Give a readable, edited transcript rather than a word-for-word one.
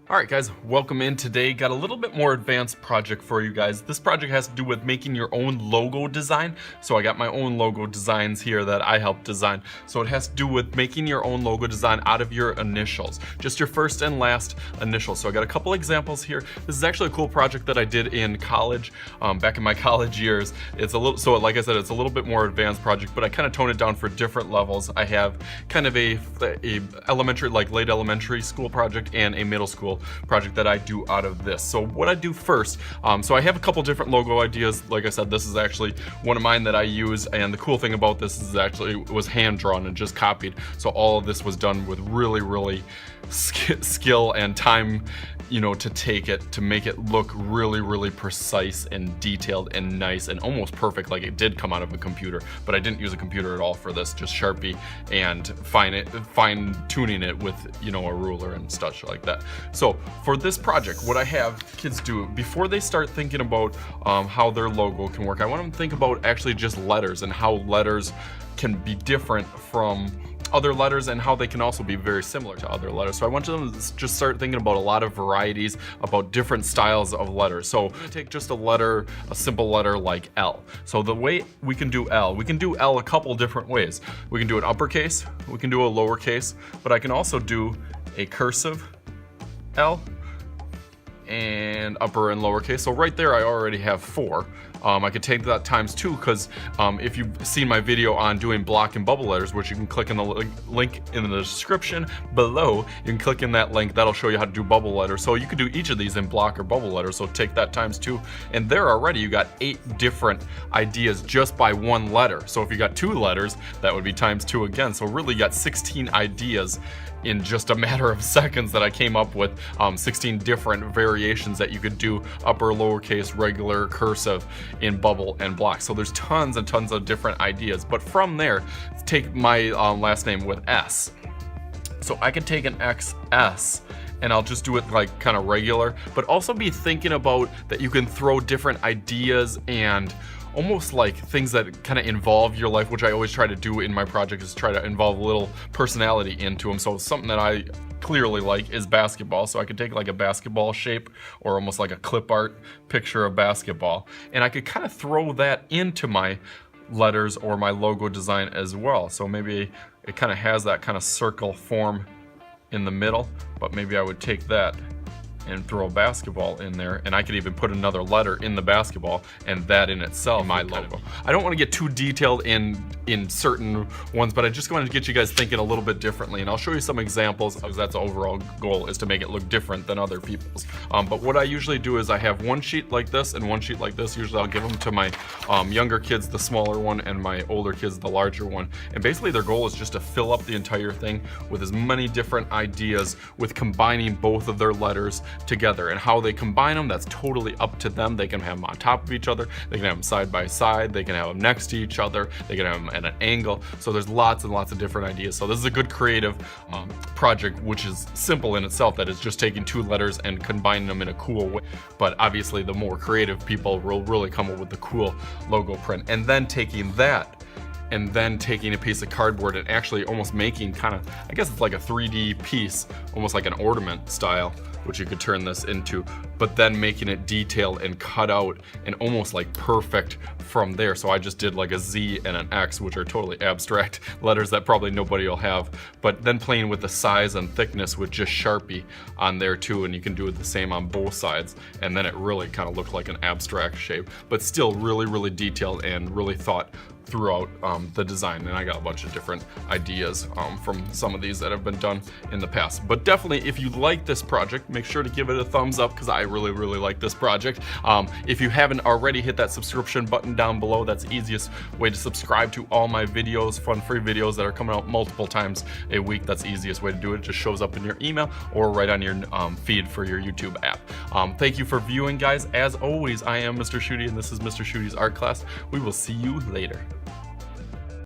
Alright guys, welcome in. Today got a little bit more advanced project for you guys. This project has to do with making your own logo design. So I got my own logo designs here that I helped design. So it has to do with making your own logo design out of your initials. Just your first and last initials. So I got a couple examples here. This is actually a cool project that I did in college, back in my college years. It's a little, so like I said, it's a little bit more advanced project, but I kind of toned it down for different levels. I have kind of a elementary, like late elementary school project and a middle school project that I do out of this. So what I do first, so I have a couple different logo ideas. Like I said, this is actually one of mine that I use, and the cool thing about this is actually it was hand drawn and just copied. So all of this was done with really skill and time, you know, to make it look really precise and detailed and nice and almost perfect, like it did come out of a computer. But I didn't use a computer at all for this, just Sharpie and fine tuning it with, you know, a ruler and stuff like that. So for this project, what I have kids do before they start thinking about how their logo can work, I want them to think about actually just letters and how letters can be different from other letters and how they can also be very similar to other letters. So I want them to just start thinking about a lot of varieties, about different styles of letters. So I'm gonna take just a letter, a simple letter like L. So the way we can do L a couple different ways. We can do an uppercase, we can do a lowercase, but I can also do a cursive L and upper and lowercase. So right there I already have 4. I could take that times 2 because if you've seen my video on doing block and bubble letters, which you can click in the link in the description below, you can click in that link, that'll show you how to do bubble letters. So you could do each of these in block or bubble letters, so take that times 2, and there already you got 8 different ideas just by one letter. So if you got 2 letters, that would be times 2 again. So really you got 16 ideas in just a matter of seconds that I came up with, 16 different variations that you could do, upper, lowercase, regular, cursive, in bubble and block. So there's tons and tons of different ideas. But from there, take my last name with S. So I could take an XS and I'll just do it like kind of regular, but also be thinking about that you can throw different ideas and almost like things that kind of involve your life, which I always try to do in my project, is try to involve a little personality into them. So something that I clearly like is basketball. So I could take like a basketball shape or almost like a clip art picture of basketball, and I could kind of throw that into my letters or my logo design as well. So maybe it kind of has that kind of circle form in the middle, but maybe I would take that and throw a basketball in there, and I could even put another letter in the basketball, and that in itself my logo. I don't want to get too detailed in certain ones, but I just wanted to get you guys thinking a little bit differently, and I'll show you some examples, because that's the overall goal, is to make it look different than other people's. But what I usually do is I have one sheet like this and one sheet like this. Usually I'll give them to my younger kids, the smaller one, and my older kids, the larger one. And basically their goal is just to fill up the entire thing with as many different ideas with combining both of their letters together. And how they combine them, that's totally up to them. They can have them on top of each other, they can have them side by side, they can have them next to each other, they can have them at an angle. So there's lots and lots of different ideas. So this is a good creative project, which is simple in itself, that is just taking 2 letters and combining them in a cool way. But obviously the more creative people will really come up with the cool logo print, and then taking that and then taking a piece of cardboard and actually almost making kind of, I guess it's like a 3D piece, almost like an ornament style, which you could turn this into, but then making it detailed and cut out and almost like perfect from there. So I just did like a Z and an X, which are totally abstract letters that probably nobody will have, but then playing with the size and thickness with just Sharpie on there too, and you can do the same on both sides, and then it really kind of looked like an abstract shape, but still really detailed and really thought throughout the design. And I got a bunch of different ideas from some of these that have been done in the past. But definitely, if you like this project, make sure to give it a thumbs up, because I really like this project. If you haven't already, hit that subscription button down below. That's the easiest way to subscribe to all my videos, fun free videos that are coming out multiple times a week. That's the easiest way to do it. It just shows up in your email or right on your feed for your YouTube app. Thank you for viewing, guys. As always, I am Mr. Schuette, and this is Mr. Schuette's Art Class. We will see you later.